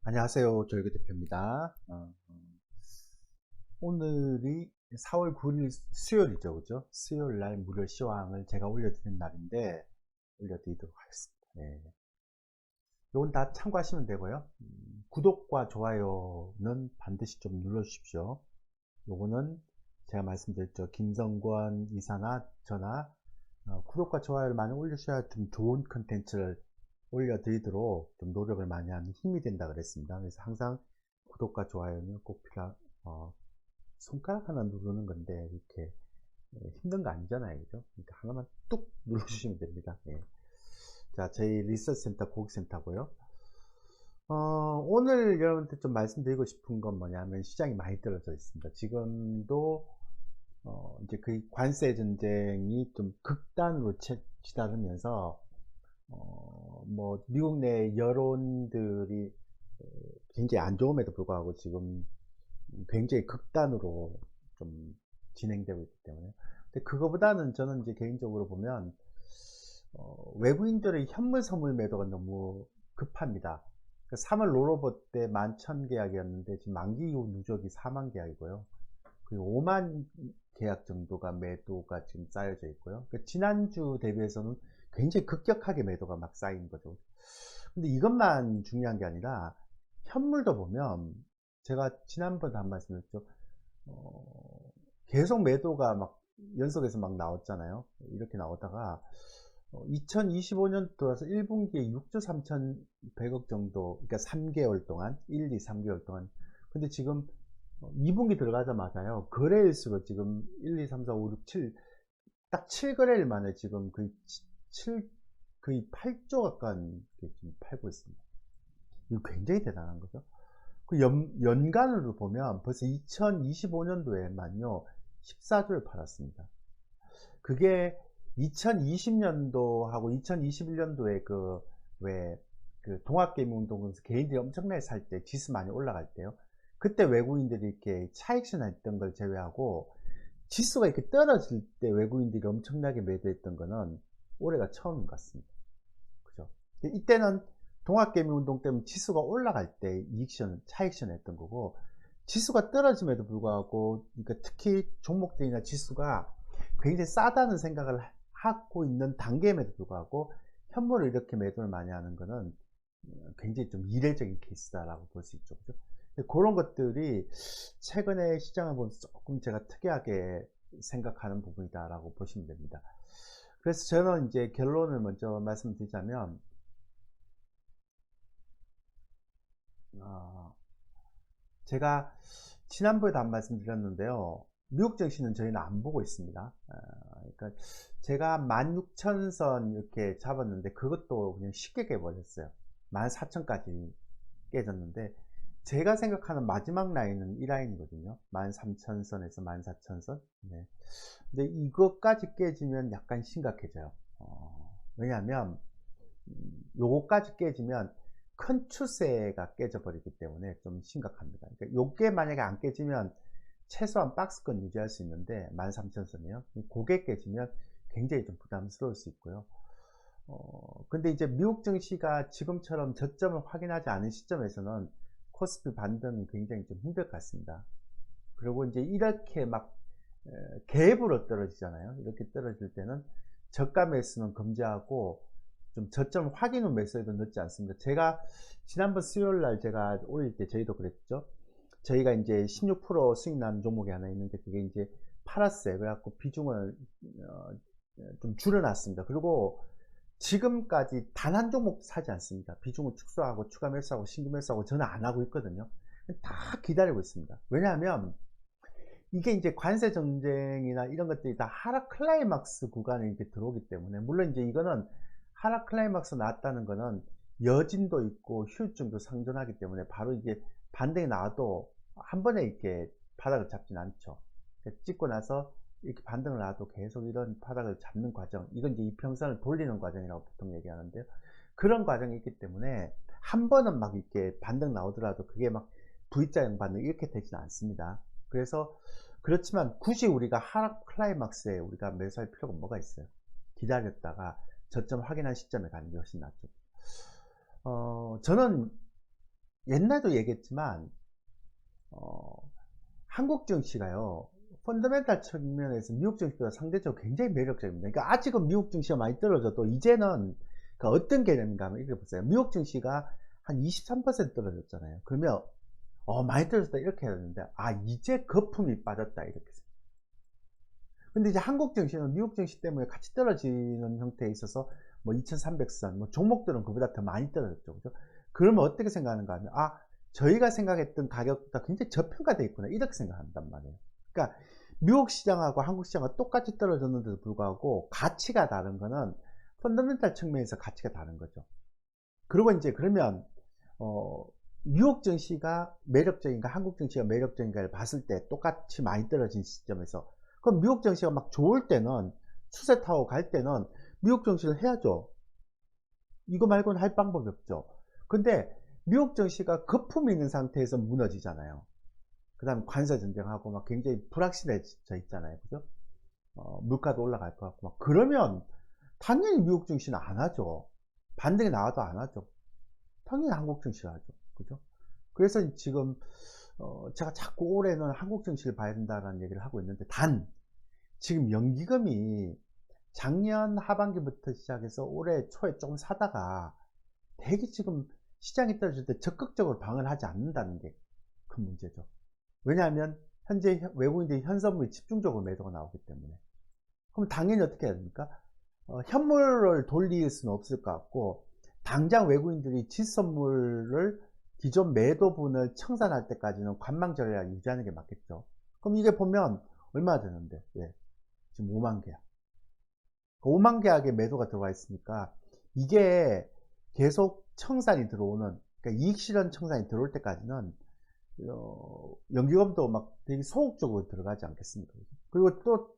안녕하세요. 조일구 대표입니다. 오늘이 4월 9일 수요일이죠. 그죠? 수요일 날 무료 시황을 제가 올려드린 날인데, 올려드리도록 하겠습니다. 네. 요건 다 참고하시면 되고요. 구독과 좋아요는 반드시 좀 눌러주십시오. 요거는 제가 말씀드렸죠. 김성권 이사나 저나 구독과 좋아요를 많이 올려주셔야 좀 좋은 컨텐츠를 올려드리도록 좀 노력을 많이 하는 힘이 된다 그랬습니다. 그래서 항상 구독과 좋아요는 꼭 손가락 하나 누르는 건데 이렇게 힘든 거 아니잖아요. 그죠? 그러니까 하나만 뚝 눌러주시면 됩니다. 예. 자, 저희 리서치 센터 고객센터고요. 오늘 여러분한테 좀 말씀드리고 싶은 건 뭐냐면 시장이 많이 떨어져 있습니다. 지금도 이제 그 관세 전쟁이 좀 극단으로 치달으면서 뭐 미국 내 여론들이 굉장히 안 좋음에도 불구하고 지금 굉장히 극단으로 좀 진행되고 있기 때문에. 근데 그거보다는 저는 이제 개인적으로 보면 외국인들의 현물 선물 매도가 너무 급합니다. 3월 롤오버 때 11,000계약이었는데 지금 만기 이후 누적이 4만 계약이고요. 그리고 5만 계약 정도가 매도가 지금 쌓여져 있고요. 그러니까 지난주 대비해서는 굉장히 급격하게 매도가 막 쌓인 거죠. 근데 이것만 중요한 게 아니라 현물도 보면 제가 지난번에 한 말씀드렸죠. 계속 매도가 막 연속해서 막 나왔잖아요. 이렇게 나오다가 2025년 돌아서 1분기에 6조 3,100억 정도, 그러니까 3개월 동안, 1, 2, 3개월 동안. 근데 지금 2분기 들어가자마자요, 거래일수로 지금 1, 2, 3, 4, 5, 6, 7, 딱 7거래일 만에 지금 거의 8조 가까운 게 지금 팔고 있습니다. 이거 굉장히 대단한 거죠. 그 연간으로 보면 벌써 2025년도에만요, 14조를 팔았습니다. 그게 2020년도하고 2021년도에 그 동학개미운동에서 개인들이 엄청나게 살 때, 지수 많이 올라갈 때요. 그때 외국인들이 이렇게 차익실 했던 걸 제외하고, 지수가 이렇게 떨어질 때 외국인들이 엄청나게 매도했던 거는 올해가 처음인 것 같습니다. 그죠? 이때는 동학개미운동 때문에 지수가 올라갈 때 차익실 했던 거고, 지수가 떨어짐에도 불구하고, 그러니까 특히 종목들이나 지수가 굉장히 싸다는 생각을 하고 있는 단계임에도 불구하고 현물을 이렇게 매도를 많이 하는 거는 굉장히 좀 이례적인 케이스다라고 볼 수 있죠. 그죠? 그런 것들이 최근에 시장을 보면 조금 제가 특이하게 생각하는 부분이다라고 보시면 됩니다. 그래서 저는 이제 결론을 먼저 말씀드리자면, 제가 지난번에도 한 말씀 드렸는데요. 미국 증시는 저희는 안 보고 있습니다. 그러니까 제가 16,000선 이렇게 잡았는데 그것도 그냥 쉽게 깨버렸어요. 14,000까지 깨졌는데, 제가 생각하는 마지막 라인은 이 라인이거든요. 13,000선에서 14,000선. 네. 근데 이것까지 깨지면 약간 심각해져요. 왜냐하면 요거까지 깨지면 큰 추세가 깨져버리기 때문에 좀 심각합니다. 그러니까 요게 만약에 안 깨지면 최소한 박스권 유지할 수 있는데 13,000선이요. 그게 깨지면 굉장히 좀 부담스러울 수 있고요. 근데 이제 미국 증시가 지금처럼 저점을 확인하지 않은 시점에서는 코스피 반등은 굉장히 좀 힘들 것 같습니다. 그리고 이제 이렇게 막 갭으로 떨어지잖아요. 이렇게 떨어질 때는 저가 매수는 금지하고 좀 저점 확인 후 매수해도 늦지 않습니다. 제가 지난번 수요일 날 제가 올릴 때 저희도 그랬죠. 저희가 이제 16% 수익 나는 종목이 하나 있는데 그게 이제 팔았어요. 그래갖고 비중을 좀 줄여놨습니다. 그리고 지금까지 단 한 종목 사지 않습니다. 비중을 축소하고 추가 매수하고 신규 매수하고 저는 안 하고 있거든요. 다 기다리고 있습니다. 왜냐하면 이게 이제 관세 전쟁이나 이런 것들이 다 하락 클라이막스 구간에 이렇게 들어오기 때문에, 물론 이제 이거는 하락 클라이막스 나왔다는 거는 여진도 있고 휴증도 상존하기 때문에 바로 이게 반등이 나와도 한 번에 이렇게 바닥을 잡진 않죠. 찍고 나서 이렇게 반등을 나와도 계속 이런 바닥을 잡는 과정, 이건 이제 이평선을 돌리는 과정이라고 보통 얘기하는데요. 그런 과정이 있기 때문에 한 번은 막 이렇게 반등 나오더라도 그게 막 V자형 반등 이렇게 되진 않습니다. 그래서 그렇지만 굳이 우리가 하락 클라이막스에 우리가 매수할 필요가 뭐가 있어요? 기다렸다가 저점 확인한 시점에 가는 게 훨씬 낫죠. 저는 옛날도 얘기했지만 어, 한국 증시가요, 펀더멘탈 측면에서 미국 증시보다 상대적으로 굉장히 매력적입니다. 그러니까 아직은 미국 증시가 많이 떨어져도 이제는 그 어떤 개념인가 하면 이렇게 보세요. 미국 증시가 한 23% 떨어졌잖아요. 그러면 많이 떨어졌다 이렇게 해야 되는데, 이제 거품이 빠졌다 이렇게. 근데 이제 한국 증시는 미국 증시 때문에 같이 떨어지는 형태에 있어서 뭐 2300선, 뭐 종목들은 그보다 더 많이 떨어졌죠. 그죠? 그러면 어떻게 생각하는가 하면, 저희가 생각했던 가격보다 굉장히 저평가되어 있구나. 이렇게 생각한단 말이에요. 그러니까 미국 시장하고 한국 시장은 똑같이 떨어졌는데도 불구하고 가치가 다른 거는 펀더멘탈 측면에서 가치가 다른 거죠. 그리고 이제 그러면, 미국 증시가 매력적인가 한국 증시가 매력적인가를 봤을 때 똑같이 많이 떨어진 시점에서, 그럼 미국 증시가 막 좋을 때는, 추세 타고 갈 때는 미국 증시를 해야죠. 이거 말고는 할 방법이 없죠. 근데 미국 증시가 거품이 있는 상태에서 무너지잖아요. 그 다음 관세 전쟁하고 막 굉장히 불확실해져 있잖아요. 그죠? 물가도 올라갈 것 같고 막 그러면 당연히 미국 증시는 안 하죠. 반등이 나와도 안 하죠. 당연히 한국 증시를 하죠. 그죠? 그래서 지금 제가 자꾸 올해는 한국 증시를 봐야 된다는 얘기를 하고 있는데, 단 지금 연기금이 작년 하반기부터 시작해서 올해 초에 조금 사다가 되게 지금 시장이 떨어질 때 적극적으로 방을 하지 않는다는 게 큰 문제죠. 왜냐하면 현재 외국인들이 현선물이 집중적으로 매도가 나오기 때문에. 그럼 당연히 어떻게 해야 됩니까? 현물을 돌릴 수는 없을 것 같고, 당장 외국인들이 지선물을 기존 매도분을 청산할 때까지는 관망 전략을 유지하는 게 맞겠죠. 그럼 이게 보면 얼마 되는데, 예, 지금 5만 계약. 5만 계약의 매도가 들어와 있으니까 이게 계속 청산이 들어오는, 그러니까 이익 실현 청산이 들어올 때까지는 연기금도 막 되게 소극적으로 들어가지 않겠습니까? 그리고 또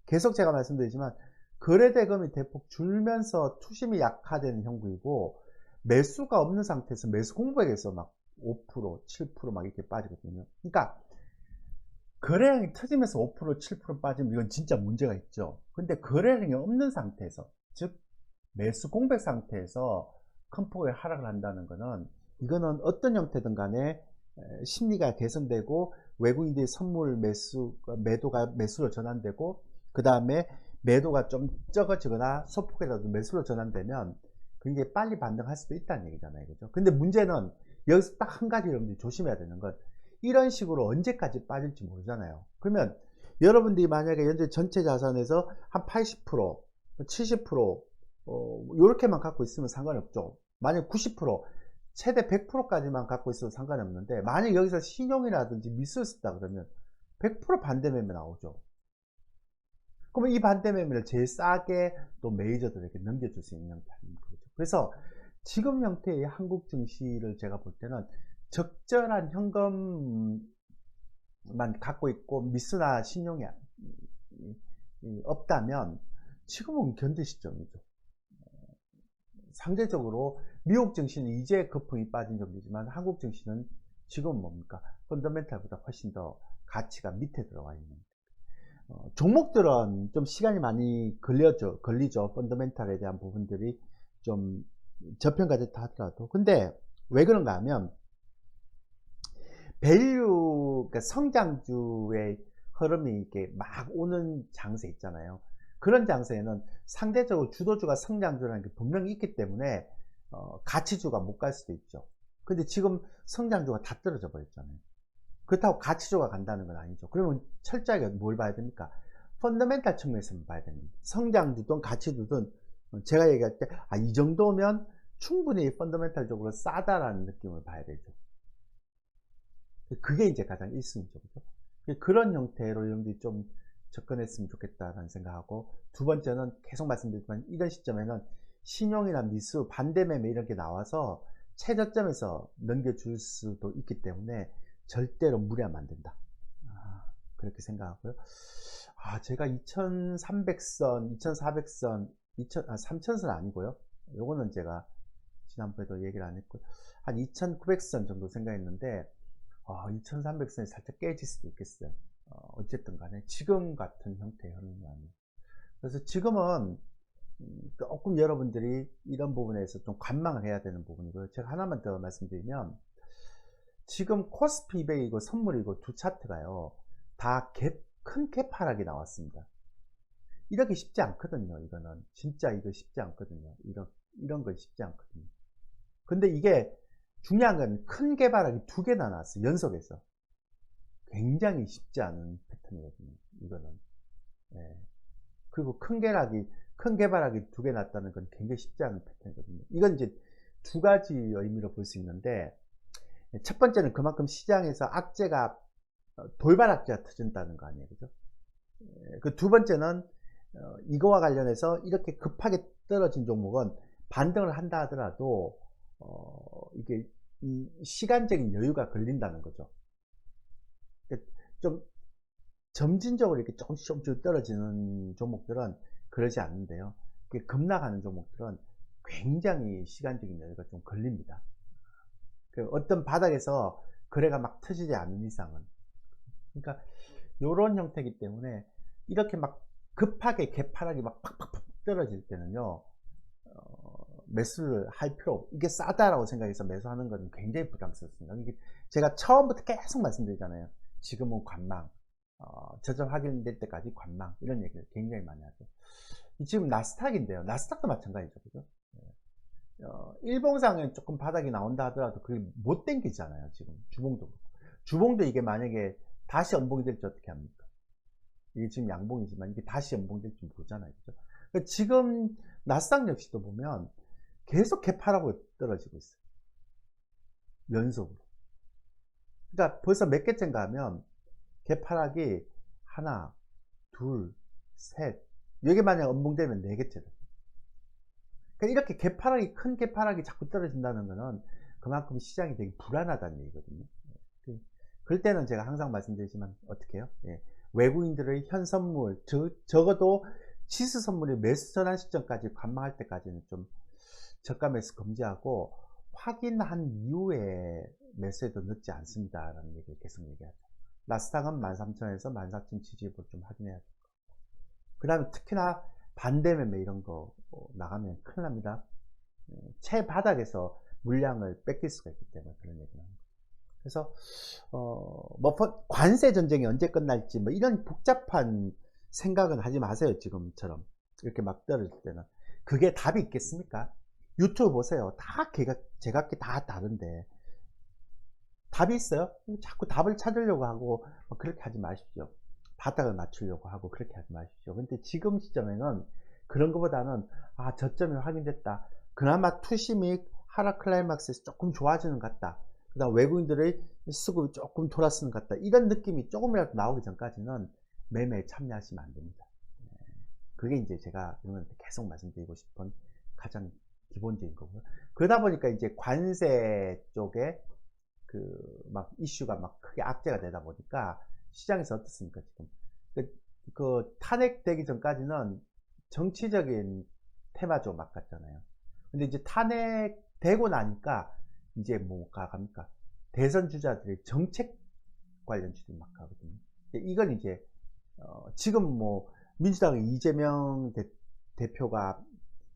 계속 제가 말씀드리지만 거래대금이 대폭 줄면서 투심이 약화되는 형국이고, 매수가 없는 상태에서 매수 공백에서 막 5%, 7%막 이렇게 빠지거든요. 그러니까 거래량이 터지면서 5%, 7% 빠지면 이건 진짜 문제가 있죠. 근데 거래량이 없는 상태에서, 즉 매수 공백 상태에서 큰 폭의 하락을 한다는 것은, 이거는 어떤 형태든 간에 심리가 개선되고 외국인들이 선물 매도가 매수로 전환되고, 그 다음에 매도가 좀 적어지거나 소폭이라도 매수로 전환되면 굉장히 빨리 반등할 수도 있다는 얘기잖아요. 그죠? 근데 문제는 여기서 딱 한 가지 여러분들이 조심해야 되는 건, 이런 식으로 언제까지 빠질지 모르잖아요. 그러면 여러분들이 만약에 현재 전체 자산에서 한 80%, 70%, 요렇게만 갖고 있으면 상관없죠. 만약 90%, 최대 100%까지만 갖고 있어도 상관이 없는데, 만약 여기서 신용이라든지 미스를 썼다 그러면 100% 반대 매매 나오죠. 그러면 이 반대 매매를 제일 싸게 또 메이저들에게 넘겨줄 수 있는 형태인 거죠. 그래서 지금 형태의 한국 증시를 제가 볼 때는 적절한 현금만 갖고 있고 미스나 신용이 없다면 지금은 견딜 시점이죠. 상대적으로 미국 증시는 이제 거품이 빠진 정도지만 한국 증시는 지금 뭡니까? 펀더멘탈보다 훨씬 더 가치가 밑에 들어와 있는. 종목들은 좀 시간이 많이 걸리죠. 펀더멘탈에 대한 부분들이 좀 저평가됐다 하더라도. 근데 왜 그런가 하면, 밸류, 그러니까 성장주의 흐름이 이렇게 막 오는 장세 있잖아요. 그런 장세에는 상대적으로 주도주가 성장주라는 게 분명히 있기 때문에 가치주가 못 갈 수도 있죠. 근데 지금 성장주가 다 떨어져 버렸잖아요. 그렇다고 가치주가 간다는 건 아니죠. 그러면 철저하게 뭘 봐야 됩니까? 펀더멘탈 측면에서만 봐야 됩니다. 성장주든 가치주든 제가 얘기할 때, 이 정도면 충분히 펀더멘탈적으로 싸다라는 느낌을 봐야 되죠. 그게 이제 가장 1순위죠. 그죠? 그런 형태로 여러분들이 좀 접근했으면 좋겠다라는 생각하고, 두 번째는 계속 말씀드리지만 이런 시점에는 신용이나 미수, 반대매매 이런 게 나와서 최저점에서 넘겨줄 수도 있기 때문에 절대로 무리하면 안 된다. 그렇게 생각하고요. 제가 2300선, 2400선, 3000선 아니고요. 요거는 제가 지난번에도 얘기를 안 했고, 한 2900선 정도 생각했는데, 2300선이 살짝 깨질 수도 있겠어요. 어쨌든 간에 지금 같은 형태의 흐름이 아니에요. 그래서 지금은 조금 여러분들이 이런 부분에서 좀 관망을 해야 되는 부분이고요. 제가 하나만 더 말씀드리면, 지금 코스피 200이고 선물이고 두 차트가요. 다 큰 갭 하락이 나왔습니다. 이렇게 쉽지 않거든요. 이거는 진짜 이거 쉽지 않거든요. 이런 건 쉽지 않거든요. 근데 이게 중요한 건 큰 갭 하락이 두 개나 나왔어요. 연속해서. 굉장히 쉽지 않은 패턴이거든요. 이거는. 예. 그리고 큰 개발하기 두 개 났다는 건 굉장히 쉽지 않은 패턴이거든요. 이건 이제 두 가지 의미로 볼 수 있는데, 첫 번째는 그만큼 시장에서 악재가, 돌발 악재가 터진다는 거 아니에요. 그죠? 그 두 번째는, 이거와 관련해서 이렇게 급하게 떨어진 종목은 반등을 한다 하더라도, 이게 이 시간적인 여유가 걸린다는 거죠. 좀 점진적으로 이렇게 조금씩 떨어지는 종목들은 그러지 않는데요. 급락하는 종목들은 굉장히 시간적인 여유가 좀 걸립니다. 어떤 바닥에서 거래가 막 터지지 않는 이상은. 그러니까 이런 형태이기 때문에 이렇게 막 급하게 개파락이 막 팍팍팍 떨어질 때는요, 매수를 할 필요 없고, 이게 싸다라고 생각해서 매수하는 건 굉장히 부담스럽습니다. 이게 제가 처음부터 계속 말씀드리잖아요. 지금은 관망, 저점 확인될 때까지 관망, 이런 얘기를 굉장히 많이 하죠. 지금 나스닥인데요. 나스닥도 마찬가지죠. 그죠? 일봉상에 조금 바닥이 나온다 하더라도 그게 못 땡기잖아요. 지금 주봉도 이게 만약에 다시 연봉이 될지 어떻게 합니까? 이게 지금 양봉이지만 이게 다시 연봉이 될지 모르잖아요. 그죠? 그러니까 지금 나스닥 역시도 보면 계속 개파라고 떨어지고 있어요. 연속으로. 그러니까 벌써 몇 개째인가 하면 개파락이 하나, 둘, 셋, 이게 만약 연봉되면 네 개째다. 그러니까 이렇게 큰 개파락이 자꾸 떨어진다는 것은 그만큼 시장이 되게 불안하다는 얘기거든요. 그럴 때는 제가 항상 말씀드리지만 어떻게 해요? 예. 외국인들의 현 선물, 적어도 지수 선물이 매수 전환 시점까지 관망할 때까지는 좀 저가 매수 금지하고 확인한 이후에 매수해도 늦지 않습니다 라는 얘기를 계속 얘기하죠. 나스닥은 13,000에서 14,000 지지부를 좀 확인해야 돼요. 그 다음에 특히나 반대 매매 이런 거 나가면 큰일 납니다. 최바닥에서 물량을 뺏길 수가 있기 때문에 그런 얘기를 합니다. 그래서 뭐 관세 전쟁이 언제 끝날지 뭐 이런 복잡한 생각은 하지 마세요. 지금처럼 이렇게 막 떨어질 때는. 그게 답이 있겠습니까? 유튜브 보세요. 다 제각기 다 다른데 답이 있어요? 자꾸 답을 찾으려고 하고 뭐 그렇게 하지 마십시오. 바닥을 맞추려고 하고 그렇게 하지 마십시오. 근데 지금 시점에는 그런 것보다는 저점이 확인됐다. 그나마 투심이 하락 클라이막스에서 조금 좋아지는 것 같다. 그 다음 외국인들의 수급이 조금 돌아서는 것 같다. 이런 느낌이 조금이라도 나오기 전까지는 매매에 참여하시면 안 됩니다. 그게 이제 제가 여러분한테 계속 말씀드리고 싶은 가장 기본적인 거고요. 그러다 보니까 이제 관세 쪽에 막 이슈가 막 크게 악재가 되다 보니까 시장에서 어떻습니까 지금? 그 탄핵되기 전까지는 정치적인 테마죠 막 같잖아요. 근데 이제 탄핵되고 나니까 이제 뭐가 갑니까? 대선 주자들의 정책 관련 주들이 막 가거든요. 이건 이제 지금 뭐 민주당의 이재명 대표가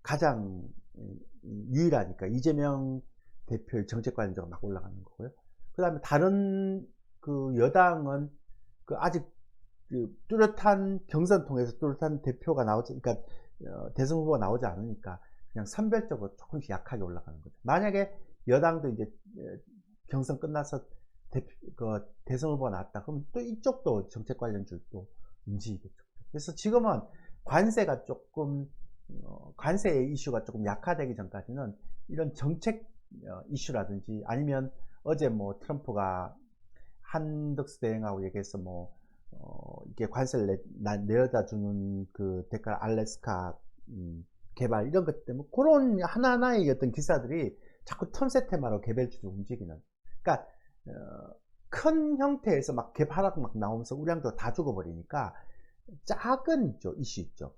가장 유일하니까 이재명 대표의 정책 관련자가 막 올라가는 거고요. 그 다음에 다른 여당은 아직 뚜렷한 경선 통해서 뚜렷한 대표가 나오지, 그러니까 대선 후보가 나오지 않으니까 그냥 선별적으로 조금씩 약하게 올라가는 거죠. 만약에 여당도 이제 경선 끝나서 대선 후보가 나왔다 그러면 또 이쪽도 정책 관련주도 움직이겠죠. 그래서 지금은 관세가 조금 관세 이슈가 조금 약화되기 전까지는 이런 정책 이슈라든지 아니면 어제 뭐 트럼프가 한덕수 대행하고 얘기해서 뭐 이게 관세를 내려다 주는 그 대가 알래스카 개발 이런 것 때문에 그런 하나하나의 어떤 기사들이 자꾸 틈새 테마로 개별주로 움직이는, 그러니까 큰 형태에서 막 개발하고 막 나오면서 우량도 다 죽어버리니까 작은 이슈 있죠.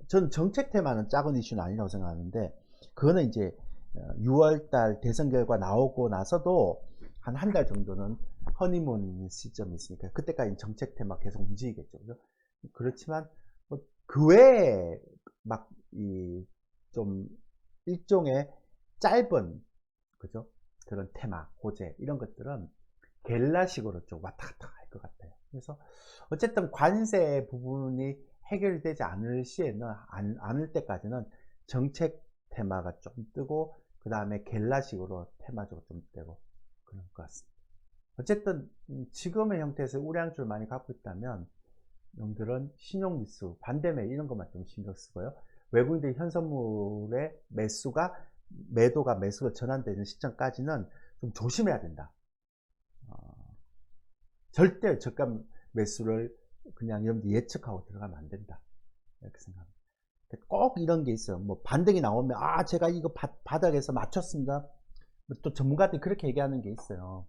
전 정책 테마는 작은 이슈는 아니라고 생각하는데 그거는 이제 6월달 대선 결과 나오고 나서도 한 달 정도는 허니문 시점이 있으니까 그때까지 정책 테마 계속 움직이겠죠. 그죠? 그렇지만 그 외에 막 좀 일종의 짧은 그죠? 그런 테마, 호재 이런 것들은 겔라식으로 좀 왔다 갔다 할 것 같아요. 그래서 어쨌든 관세 부분이 해결되지 않을 시에는, 않을 때까지는 정책 테마가 좀 뜨고, 그 다음에 겔라식으로 테마적으로 좀 뜨고, 그럴 것 같습니다. 어쨌든 지금의 형태에서 우량주를 많이 갖고 있다면 여러분들은 신용미수, 반대매 이런 것만 좀 신경 쓰고요. 외국인들 현선물의 매도가 매수가 전환되는 시점까지는 좀 조심해야 된다. 절대 저가 매수를 그냥 여러분들 예측하고 들어가면 안 된다. 이렇게 생각합니다. 꼭 이런 게 있어요. 뭐 반등이 나오면 제가 이거 바닥에서 맞췄습니다. 또 전문가들이 그렇게 얘기하는 게 있어요.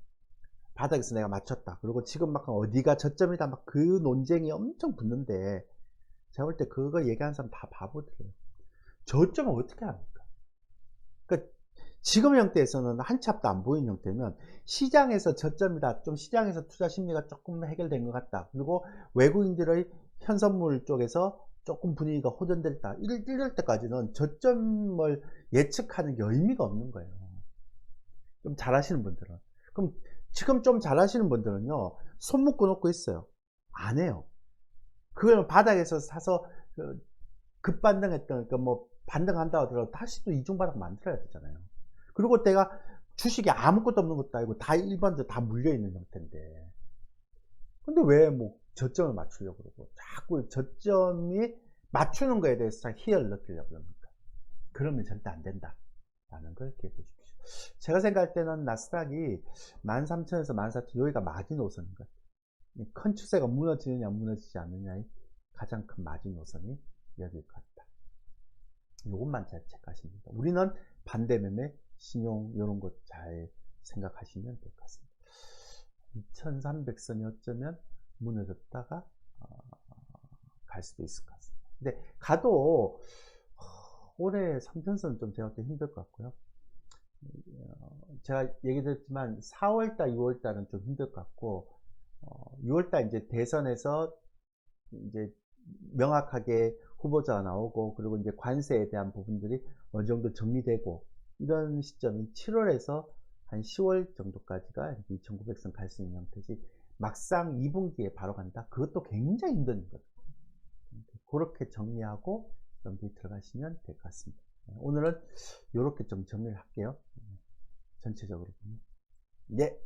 바닥에서 내가 맞췄다. 그리고 지금 막 어디가 저점이다. 막 그 논쟁이 엄청 붙는데, 제가 볼 때 그거 얘기하는 사람 다 바보들이에요. 저점을 어떻게 합니까? 그러니까 지금 형태에서는 한 치 앞도 안 보이는 형태면, 시장에서 저점이다. 좀 시장에서 투자 심리가 조금 해결된 것 같다. 그리고 외국인들의 현선물 쪽에서 조금 분위기가 호전됐다. 이럴 때까지는 저점을 예측하는 게 의미가 없는 거예요. 좀 잘하시는 분들은. 그럼 지금 좀 잘하시는 분들은요, 손 묶어 놓고 있어요. 안 해요. 그걸 바닥에서 사서 급반등했던, 그러니까 뭐 반등한다 하더라도 다시 또 이중바닥 만들어야 되잖아요. 그리고 내가 주식이 아무것도 없는 것도 아니고 다 일반적으로 다 물려있는 형태인데, 근데 왜 뭐 저점을 맞추려고 그러고 자꾸 저점이 맞추는 거에 대해서 희열을 느끼려고 그럽니까? 그러면 절대 안 된다 라는 걸 기억해 주십시오. 제가 생각할 때는 나스닥이 13,000에서 14,000 여기가 마지노선인 것 같아요. 큰 추세가 무너지느냐 무너지지 않느냐의 가장 큰 마지노선이 여기일 것 같다. 이것만 잘 체크하시면 됩니다. 우리는 반대매매, 신용 이런 것 잘 생각하시면 될 것 같습니다. 2300선이 어쩌면 무너졌다가 갈 수도 있을 것 같습니다. 근데 가도 올해 3000선 좀 제가 좀 힘들 것 같고요. 제가 얘기 드렸지만 4월달, 6월달은 좀 힘들 것 같고, 6월달 이제 대선에서 이제 명확하게 후보자가 나오고, 그리고 이제 관세에 대한 부분들이 어느 정도 정리되고, 이런 시점이 7월에서 한 10월 정도까지가 2900선 갈 수 있는 형태지, 막상 2분기에 바로 간다? 그것도 굉장히 힘든 거죠. 그렇게 정리하고 여러분들이 들어가시면 될 것 같습니다. 오늘은 이렇게 좀 정리를 할게요. 전체적으로 보면. 네.